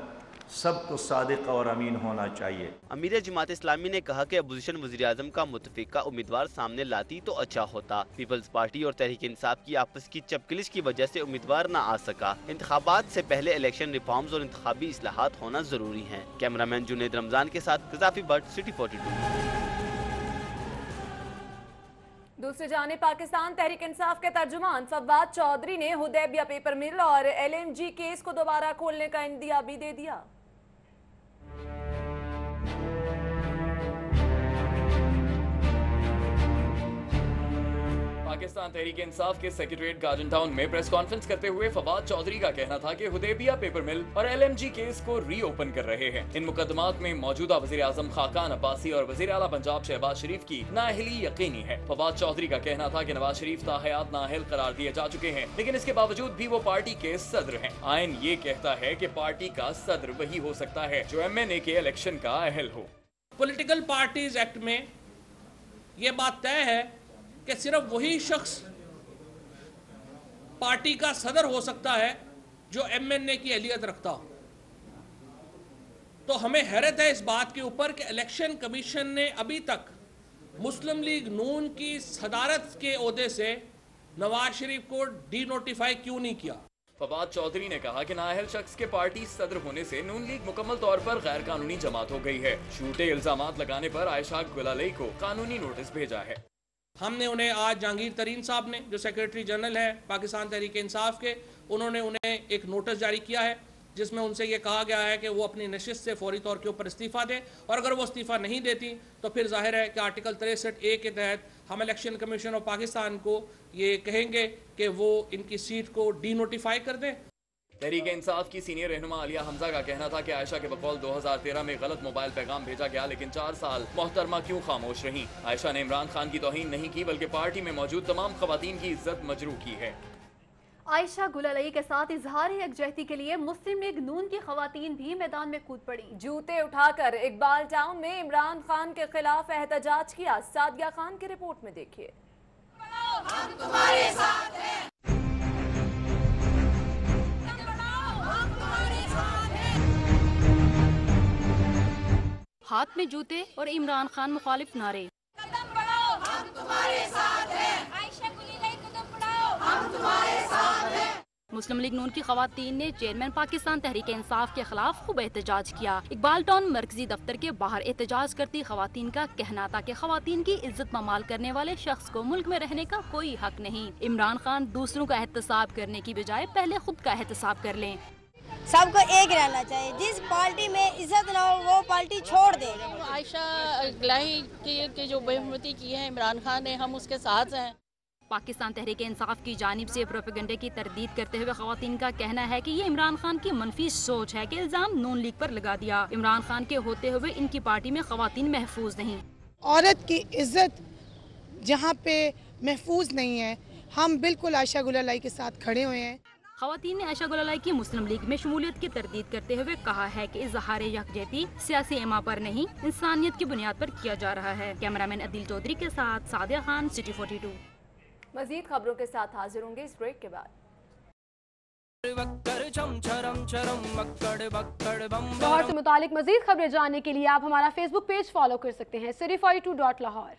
सबको सादिक और अमीन होना चाहिए। अमीर जमात इस्लामी ने कहा कि अपोजिशन वज़ीर आज़म का मुतफ़िका उम्मीदवार सामने लाती तो अच्छा होता। पीपल्स पार्टी और तहरीक इंसाफ की आपस की चपकलिश की वजह से उम्मीदवार न आ सका। इंतखाबात से पहले इलेक्शन रिफॉर्म्स और इंतखाबी इस्लाहात होना जरूरी है। कैमरामैन जुनेद रमजान के साथ कजाफी भट्ट, सिटी 42। दूसरी जानिब पाकिस्तान तहरीक इंसाफ के तर्जुमान फवाद चौधरी ने हुदैबिया पेपर मिल और LNG केस को दोबारा खोलने का इंदिया भी दे दिया। पाकिस्तान तहरीक इंसाफ के सेक्रेटरीट गार्डन टाउन में प्रेस कॉन्फ्रेंस करते हुए फवाद चौधरी का कहना था कि हुदैबिया पेपर मिल और LNG केस को रीओपन कर रहे हैं। इन मुकदमात में मौजूदा वज़ीर आज़म खाकान अब्बासी और वज़ीर आला पंजाब शहबाज शरीफ की नाअहली यकीनी है। फवाद चौधरी का कहना था कि नवाज शरीफ ताहयात नाअहल करार दिए जा चुके हैं, लेकिन इसके बावजूद भी वो पार्टी के सदर हैं। आइन ये कहता है कि पार्टी का सदर वही हो सकता है जो MNA के इलेक्शन का अहल हो। पॉलिटिकल पार्टीज एक्ट में ये बात तय है कि सिर्फ वही शख्स पार्टी का सदर हो सकता है जो MNA की अहलियत रखता हो। तो हमें हैरत है इस बात के ऊपर कि इलेक्शन कमीशन ने अभी तक मुस्लिम लीग नून की सदारत के ओहदे से नवाज शरीफ को डीनोटिफाई क्यों नहीं किया। फवाद चौधरी ने कहा कि नाअहल शख्स के पार्टी सदर होने से नून लीग मुकम्मल तौर पर गैर कानूनी जमात हो गई है। झूठे इल्जामात लगाने पर आयशा गुलालई को कानूनी नोटिस भेजा है। हमने उन्हें आज जहांगीर तरीन साहब ने, जो सेक्रेटरी जनरल है पाकिस्तान तहरीक इंसाफ के, उन्होंने उन्हें एक नोटिस जारी किया है जिसमें उनसे ये कहा गया है कि वो अपनी नशिस्त से फौरी तौर के ऊपर इस्तीफ़ा दें, और अगर वो इस्तीफ़ा नहीं देती तो फिर जाहिर है कि आर्टिकल 63A के तहत हम इलेक्शन कमीशन ऑफ पाकिस्तान को ये कहेंगे कि वो इनकी सीट को डीनोटिफाई कर दें। तहरीक इंसाफ की सीनियर रहनुमा आलिया हमजा का कहना था कि आयशा के बकौल 2013 में गलत मोबाइल पैगाम भेजा गया, लेकिन 4 साल मोहतरमा क्यों खामोश रहीं। आयशा ने इमरान खान की तौहीन नहीं की बल्कि पार्टी में मौजूद तमाम खवातीन की इज्जत मजरू की है। आयशा गुलालई के साथ इजहार यकजहती के लिए मुस्लिम लीग नून की खवातीन भी मैदान में कूद पड़ी। जूते उठाकर इकबाल टाउन में इमरान खान के खिलाफ एहतजाज किया। सादिया खान की रिपोर्ट में देखिए। हम तुम्हारे साथ हैं। हाथ में जूते और इमरान खान मुखालिफ नारे। कदम बढ़ाओ, हम तुम्हारे साथ हैं। आयशा गुलालई कदम बढ़ाओ, हम तुम्हारे साथ हैं। मुस्लिम लीग नून की खवातीन ने चेयरमैन पाकिस्तान तहरीक इंसाफ के खिलाफ खूब एहतजाज किया। इकबाल टाउन मरकजी दफ्तर के बाहर एहतजाज करती खवातीन का कहना था कि खवातीन की इज्जत ममाल करने वाले शख्स को मुल्क में रहने का कोई हक नहीं। इमरान खान दूसरों का एहतसाब करने की बजाय पहले खुद का एहतसाब कर लें। सबको एक रहना चाहिए, जिस पार्टी में इज्जत ना हो वो पार्टी छोड़ दे। आयशा गुलालई की जो बेहरमती की है इमरान खान ने, हम उसके साथ हैं। पाकिस्तान तहरीक इंसाफ की जानिब से प्रोपेगेंडे की तरदीद करते हुए खवातीन का कहना है कि ये इमरान खान की मनफी सोच है कि इल्जाम नून लीग पर लगा दिया। इमरान खान के होते हुए इनकी पार्टी में खवातीन महफूज नहीं। औरत की इज्जत जहाँ पे महफूज नहीं है, हम बिल्कुल आयशा गुलालई के साथ खड़े हुए हैं। खवातीन ने आयशा गुलालई की मुस्लिम लीग में शमूलियत की तरदीद करते हुए कहा है कि इजहार यकजहती सियासी एमा पर नहीं, इंसानियत की बुनियाद पर किया जा रहा है। कैमरामैन अदिल चौधरी के साथ सादिया खान, सिटी 42। मजीद खबरों के साथ हाजिर होंगे इस ब्रेक के बाद। लाहौर से मुतालिक मजीद खबरें जानने के लिए आप हमारा फेसबुक पेज फॉलो कर सकते हैं, city42.lahore।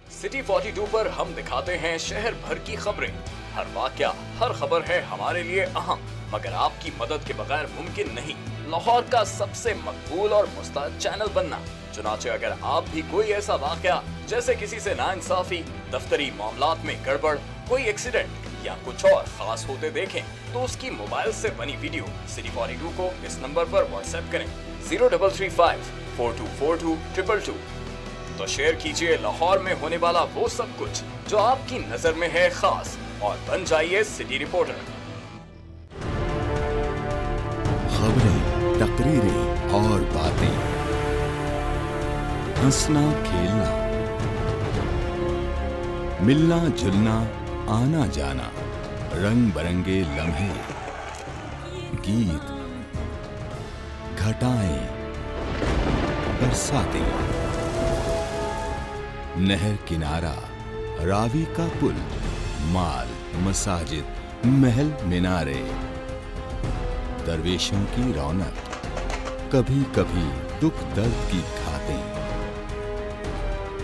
सिटी 42 पर हम दिखाते हैं शहर भर की खबरें। हर वाकया, हर खबर है हमारे लिए अहम, मगर आपकी मदद के बगैर मुमकिन नहीं लाहौर का सबसे मकबूल और मुस्तैद चैनल बनना। चुनाचे अगर आप भी कोई ऐसा वाकया जैसे किसी से नाइंसाफी, दफ्तरी मामलात में गड़बड़, कोई एक्सीडेंट या कुछ और खास होते देखें तो उसकी मोबाइल से बनी वीडियो सिटी 42 को इस नंबर पर व्हाट्सएप करें 0335 4242 222। तो शेयर कीजिए लाहौर में होने वाला वो सब कुछ जो आपकी नजर में है खास, और बन जाइए सिटी रिपोर्टर। खबरें, तकरीरें और बातें, हंसना खेलना, मिलना जुलना, आना जाना, रंग बिरंगे लम्हे, गीत, घटाएं, बरसातें, नहर किनारा, रावी का पुल, माल, मसाजिद, महल मीनारे, दरवेशों की रौनक, कभी कभी दुख दर्द की घातें,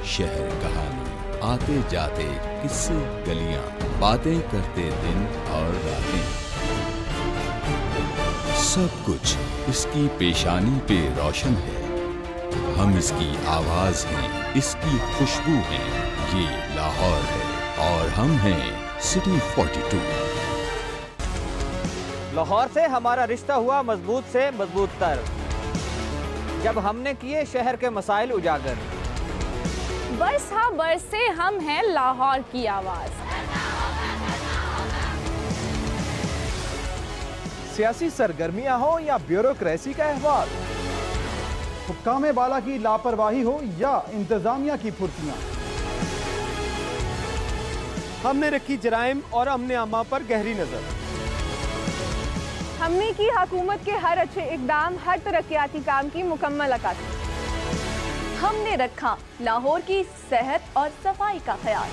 शहर कहानी, आते जाते किस्से गलियां, बातें करते दिन और रातें, सब कुछ इसकी पेशानी पे रोशन है। हम इसकी आवाज हैं, इसकी खुशबू है। ये लाहौर है और हम हैं सिटी 42। लाहौर से हमारा रिश्ता हुआ मजबूत से मजबूत तर, जब हमने किए शहर के मसाइल उजागर। बरस हाँ बरस से हम हैं लाहौर की आवाज। सियासी सरगर्मियां हो या ब्यूरोक्रेसी का अहवाल, हुक्काम बाला की लापरवाही हो या इंतजामिया की फुर्तियां, हमने रखी जराइम और अमने अम्मा पर गहरी नजर। हमने की हुकूमत के हर अच्छे इकदाम, हर तरक्याती काम की मुकम्मल अक्कासी। हमने रखा लाहौर की सेहत और सफाई का ख्याल।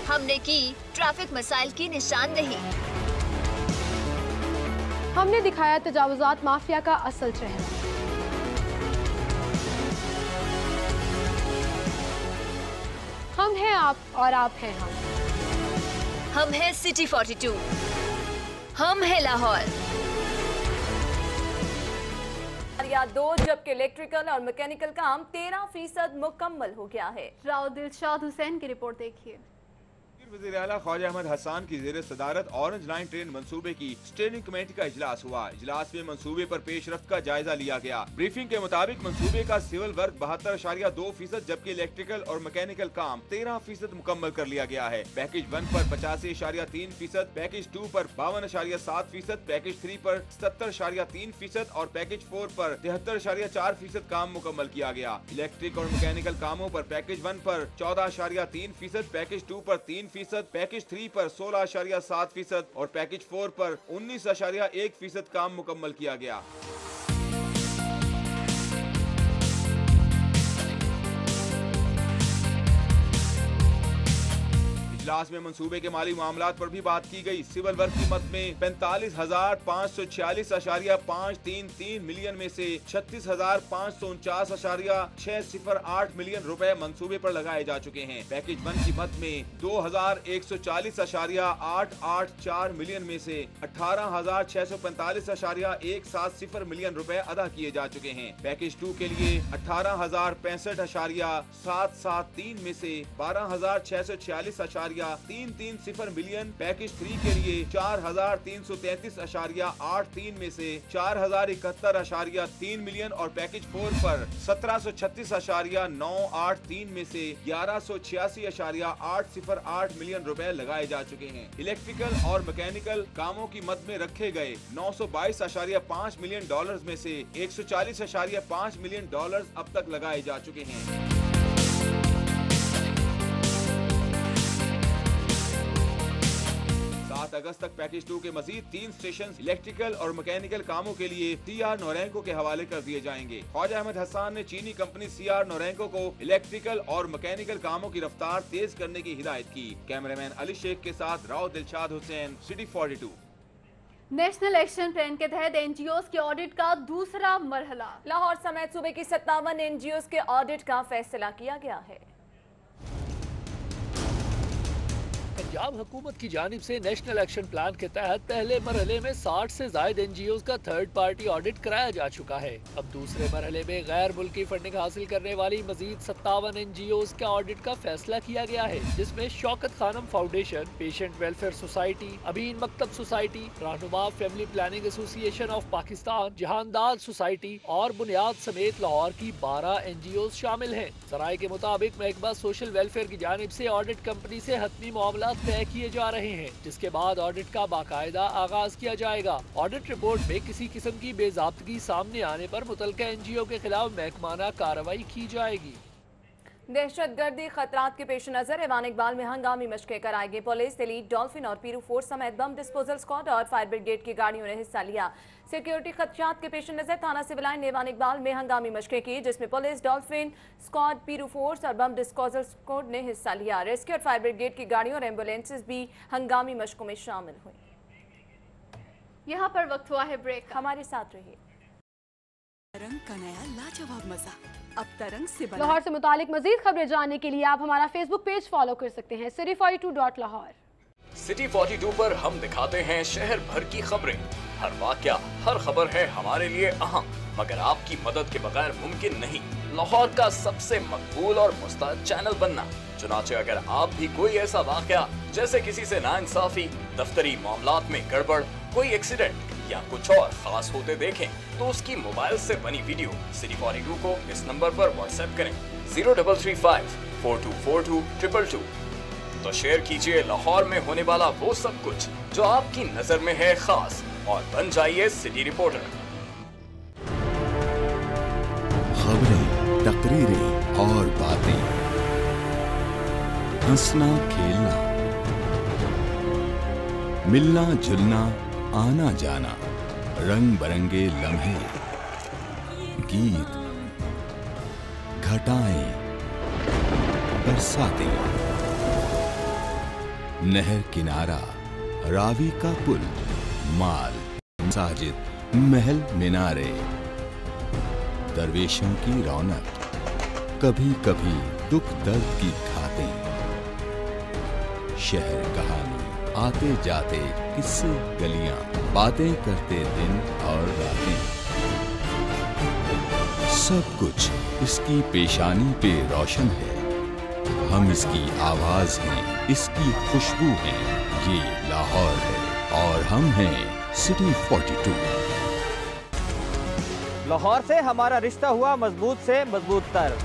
हमने की ट्रैफिक मसाइल की निशानदेही। हमने दिखाया तजावुजात माफिया का असल चेहरा। हम हैं आप और आप हैं हम। हम हैं सिटी 42, हम हैं लाहौर। या 2 जबकि इलेक्ट्रिकल और मैकेनिकल काम 13% मुकम्मल हो गया है। राव दिलशाद हुसैन की रिपोर्ट देखिए। वज़ीर आला ख्वाजा अहमद हसन की ज़ेर सदारत ऑरेंज लाइन ट्रेन मंसूबे की स्टीयरिंग कमेटी का इजलास हुआ। इजलास में मंसूबे पर पेशरफ्त का जायजा लिया गया। ब्रीफिंग के मुताबिक मंसूबे का सिविल वर्क 72.2%, जबकि इलेक्ट्रिकल और मैकेनिकल काम 13% मुकम्मल कर लिया गया है। पैकेज 1 पर 85.3%, पैकेज 2 पर 52.7%, पैकेज 3 पर 70.3% और पैकेज 4 पर 73.4% काम मुकम्मल किया गया। इलेक्ट्रिक और मैकेनिकल कामों पर पैकेज 1 पर 14.3%, पैकेज 2 पर 3%, 5% पैकेज 3 पर 16.7% और पैकेज 4 पर 19.1% काम मुकम्मल किया गया। इजलास में मंसूबे के माली मामलात पर भी बात की गई। सिविल वर्क की मद में 45,546.533 मिलियन में से 36,549.608 मिलियन रुपए मंसूबे पर लगाए जा चुके हैं। पैकेज 1 की मद में 2,140.884 मिलियन में से 18,645.170 मिलियन रुपए अदा किए जा चुके हैं। पैकेज 2 के लिए 18,065.773 में से 12,646.330 मिलियन, पैकेज 3 के लिए 4,333.83 में से 4,071.3 मिलियन और पैकेज 4 पर 1,736.983 में से 1,186.808 मिलियन रुपए लगाए जा चुके हैं। इलेक्ट्रिकल और मैकेनिकल कामों की मद में रखे गए 922.5 मिलियन डॉलर्स में से 140.5 मिलियन डॉलर्स अब तक लगाए जा चुके हैं। 7 अगस्त तक पैकेज 2 के मजीद 3 स्टेशन इलेक्ट्रिकल और मैकेनिकल कामों के लिए CR नोरेंको के हवाले कर दिए जाएंगे। ख्वाजा अहमद हसन ने चीनी कंपनी CR नोरेंको को इलेक्ट्रिकल और मैकेनिकल कामों की रफ्तार तेज करने की हिदायत की। कैमरामैन अली शेख के साथ Rao Dilshad Hussain, city 42। National action plan के तहत NGOs के ऑडिट का दूसरा मरहला। लाहौर समेत सूबे की 57 NGOs के ऑडिट का फैसला किया गया है। पंजाब हुकूमत की जानिब से नेशनल एक्शन प्लान के तहत पहले मरहले में 60 से ज्यादा NGOs का थर्ड पार्टी ऑडिट कराया जा चुका है। अब दूसरे मरहले में गैर मुल्की फंडिंग हासिल करने वाली मजीद 57 NGOs का ऑडिट का फैसला किया गया है, जिसमें Shaukat Khanum foundation, patient welfare society, Amin Maktab society, Rahnuma family planning association of Pakistan, Jahandar society और बुनियाद समेत लाहौर की 12 NGOs शामिल हैं। सराय के मुताबिक महकमा सोशल वेलफेयर की जानिब से ऑडिट कंपनी से हतमी मामला तय किए जा रहे हैं, जिसके बाद ऑडिट का बाकायदा आगाज किया जाएगा। ऑडिट रिपोर्ट में किसी किस्म की बेजाब्तगी सामने आने पर मुतल्लिका NGO के खिलाफ महकमाना कार्रवाई की जाएगी। दहशतगर्दी खतरात के पेश नजर ऐवान इकबाल में हंगामी मशक़ें कराएगी। पुलिस, एलीट, डॉल्फिन और पीरू फोर्स समेत बम डिस्पोजल स्क्वाड और फायर ब्रिगेड की गाड़ियों ने हिस्सा लिया। सिक्योरिटी खदशात के पेश नजर थाना सिविल लाइन ऐवान इकबाल में हंगामी मशक़ें की, जिसमें पुलिस, डॉल्फिन स्क्वाड, पीरू फोर्स और बम डिस्पोजल स्क्वाड ने हिस्सा लिया। रेस्क्यू और फायर ब्रिगेड की गाड़ियों और एम्बुलेंसेज भी हंगामी मशकों में शामिल हुई। यहाँ पर वक्त हुआ है ब्रेक, हमारे साथ रहिए। तरंग का नया लाजवाब मजा अब तरंग से बना। लाहौर से मुतालिक मजीद खबरें जानने के लिए आप हमारा फेसबुक पेज फॉलो कर सकते हैं, city42.lahore। सिटी 42 पर हम दिखाते हैं शहर भर की खबरें। हर वाकया, हर खबर है हमारे लिए अहम, मगर आपकी मदद के बगैर मुमकिन नहीं लाहौर का सबसे मकबूल और मुस्तैद चैनल बनना। चुनाचे अगर आप भी कोई ऐसा वाकया जैसे किसी से नाइंसाफी, दफ्तरी मामलात में गड़बड़, कोई एक्सीडेंट या कुछ और खास होते देखें तो उसकी मोबाइल से बनी वीडियो सिटी 42 को इस नंबर पर व्हाट्सएप करें 0335424222। तो शेयर कीजिए लाहौर में होने वाला वो सब कुछ जो आपकी नजर में है खास और बन जाइए सिटी रिपोर्टर। खबरें, तकरीरें और बातें, हंसना खेलना, मिलना जुलना, आना जाना, रंग बिरंगे लम्हे, गीत, घटाएं, बरसातें, नहर किनारा, रावी का पुल, माल, मसाजिद, महल मीनारे, दरवेशों की रौनक, कभी कभी दुख दर्द की खातें, शहर कहानी, आते जाते किस्से गलियां, बातें करते दिन और रातें, सब कुछ इसकी पेशानी पे रोशन है। हम इसकी आवाज हैं, इसकी खुशबू हैं। ये लाहौर है और हम हैं सिटी 42। लाहौर से हमारा रिश्ता हुआ मजबूत से मजबूत तर,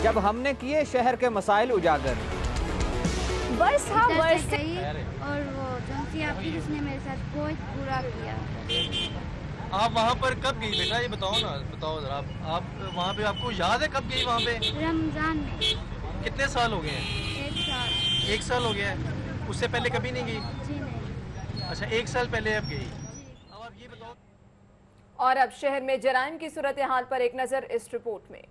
जब हमने किए शहर के मसाइल उजागर। बस हाँ बस। और वो जंसी आपकी जिसने मेरे साथ बहुत बुरा किया। आप वहाँ पर कब गई बेटा, ये बताओ ना, बताओ जरा। आप वहाँ पे आपको याद है कब गई वहाँ पे? रमजान में। कितने साल हो गए हैं? 1 साल। 1 साल हो गया है, उससे पहले कभी नहीं गई? जी नहीं। अच्छा, 1 साल पहले अब गई। अब आप ये बताओ। और अब शहर में जराइम की सूरत हाल पर एक नजर इस रिपोर्ट में।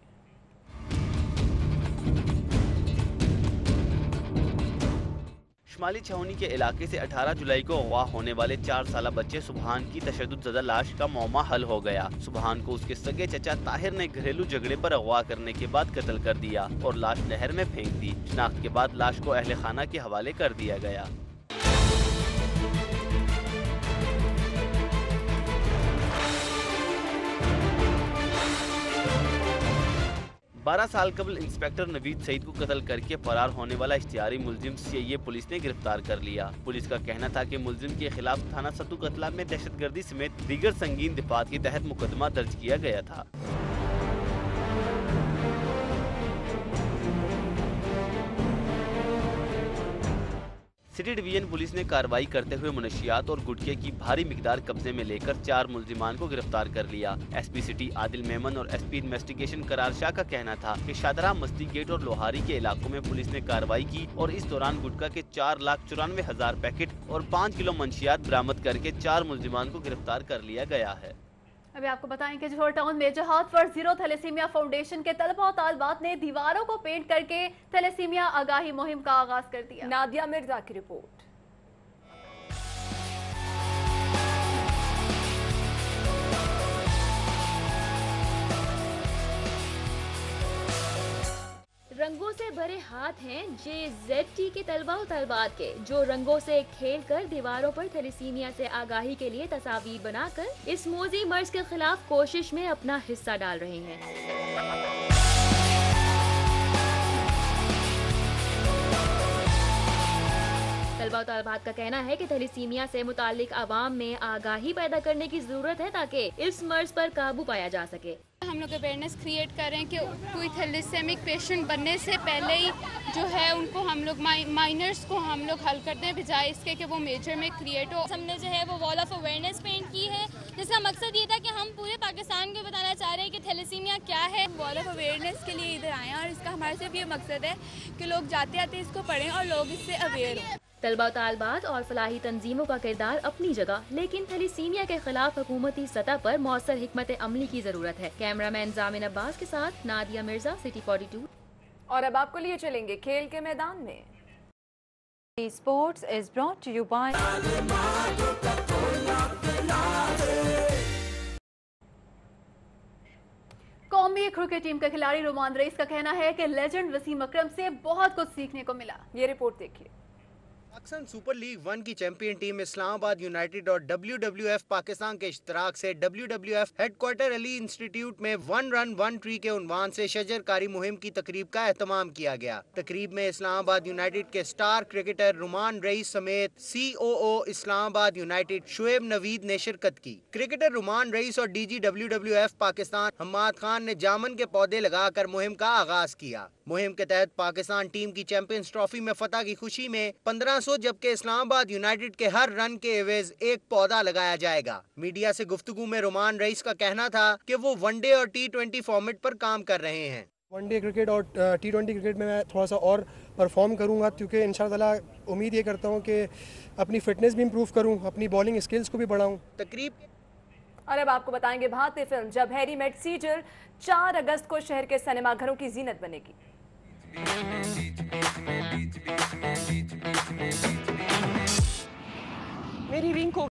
शुमाली छावनी के इलाके से 18 जुलाई को अगवा होने वाले 4 साला बच्चे सुबहान की तशद्दुद लाश का मौमा हल हो गया। सुबहान को उसके सगे चचा ताहिर ने घरेलू झगड़े पर अगवा करने के बाद कत्ल कर दिया और लाश नहर में फेंक दी। शिनाख्त के बाद लाश को अहले खाना के हवाले कर दिया गया। 12 साल कबल इंस्पेक्टर नवीद सईद को कत्ल करके फरार होने वाला इश्तिहारी मुलजिम सीआईए पुलिस ने गिरफ्तार कर लिया। पुलिस का कहना था कि मुलजिम के खिलाफ थाना सत्तू कतला में दहशतगर्दी समेत दीगर संगीन दिफात के तहत मुकदमा दर्ज किया गया था। सिटी डिवीजन पुलिस ने कार्रवाई करते हुए मुनशियात और गुटखे की भारी मिकदार कब्जे में लेकर 4 मुलजिमान को गिरफ्तार कर लिया। एसपी सिटी आदिल मेमन और एसपी इन्वेस्टिगेशन करार शाह का कहना था कि शादरा, मस्ती गेट और लोहारी के इलाकों में पुलिस ने कार्रवाई की और इस दौरान गुटखा के 4,94,000 पैकेट और 5 किलो मंशियात बरामद करके 4 मुलजिमान को गिरफ्तार कर लिया गया है। अभी आपको बताएं कि जोहर टाउन में जहाद फॉर जीरो थैलेसीमिया फाउंडेशन के तलबा और तालबात ने दीवारों को पेंट करके थैलेसीमिया आगाही मुहिम का आगाज कर दिया। नादिया मिर्जा की रिपोर्ट। रंगों से भरे हाथ हैं JZT के तलबा और तलबात के, जो रंगों से खेल कर दीवारों पर थैलेसीमिया से आगाही के लिए तस्वीर बनाकर इस मोजी मर्ज के खिलाफ कोशिश में अपना हिस्सा डाल रहे हैं। तलबा और तलबात का कहना है कि थैलेसीमिया से मुतालिक आवाम में आगाही पैदा करने की जरूरत है ताकि इस मर्ज पर काबू पाया जा सके। हम लोग अवेयरनेस क्रिएट करें कि कोई थैलेसेमिक पेशेंट बनने से पहले ही जो है उनको हम लोग माइनर्स को हम लोग हल करते हैं, बजाय इसके कि वो मेजर में क्रिएट हो। हमने जो है वो वॉल ऑफ अवेयरनेस पेंट की है, जिसका मकसद ये था कि हम पूरे पाकिस्तान को बताना चाह रहे हैं कि थैलेसीमिया क्या है। वॉल ऑफ अवेयरनेस के लिए इधर आए हैं और इसका हमारा सिर्फ ये मकसद है कि लोग जाते आते इसको पढ़ें और लोग इससे अवेयर हों। तलबा तालबात और फलाही तंजीमों का किरदार अपनी जगह, लेकिन थैलेसीमिया के खिलाफ हुकूमती सतह पर मौसर हिकमत अमली की जरूरत है। कैमरामैन जामिन अब्बास के साथ नादिया मिर्जा, सिटी 42। और अब आपको लिए चलेंगे खेल के मैदान में। Sports is brought to you by कौमी क्रिकेट टीम के खिलाड़ी रुमान रईस का कहना है कि लेजेंड वसीम अकरम से बहुत कुछ सीखने को मिला। ये रिपोर्ट देखिए। पाकिस्तान सुपर लीग 1 की चैंपियन टीम इस्लामाबाद यूनाइटेड और WWF पाकिस्तान के इश्तराक से WWF हेडक्वार्टर अली इंस्टीट्यूट में 1 रन 1 ट्री के उन्वान से शजरकारी मुहिम की तकरीब का एहतमाम किया गया। तकरीब में इस्लामाबाद यूनाइटेड के स्टार क्रिकेटर रुमान रईस समेत COO इस्लामाबाद यूनाइटेड शुएब नवीद ने शिरकत की। क्रिकेटर रुमान रईस और DG WWF पाकिस्तान हम्माद खान ने जामन के पौधे लगाकर मुहिम का आगाज किया। मुहिम के तहत पाकिस्तान टीम की चैंपियंस ट्रॉफी में फतह की खुशी में 1500 जबकि इस्लामाबाद यूनाइटेड के हर रन के एवज एक पौधा लगाया जाएगा। मीडिया से गुफ्तगू में रुमान रईस का कहना था कि वो वनडे और T20 फॉर्मेट पर काम कर रहे हैं। वनडे क्रिकेट और T20 क्रिकेट में मैं थोड़ा सा और परफॉर्म करूंगा, क्योंकि इंशाअल्लाह उम्मीद ये करता हूं कि अपनी फिटनेस भी इम्प्रूव करूं, अपनी बॉलिंग स्किल्स को भी बढ़ाऊं। तकरीब। और अब आपको बताएंगे भारतीय फिल्म जब हैरी मेट सीजर 4 अगस्त को शहर के सिनेमाघरों की जीनत बनेगी। मेरी रिंग को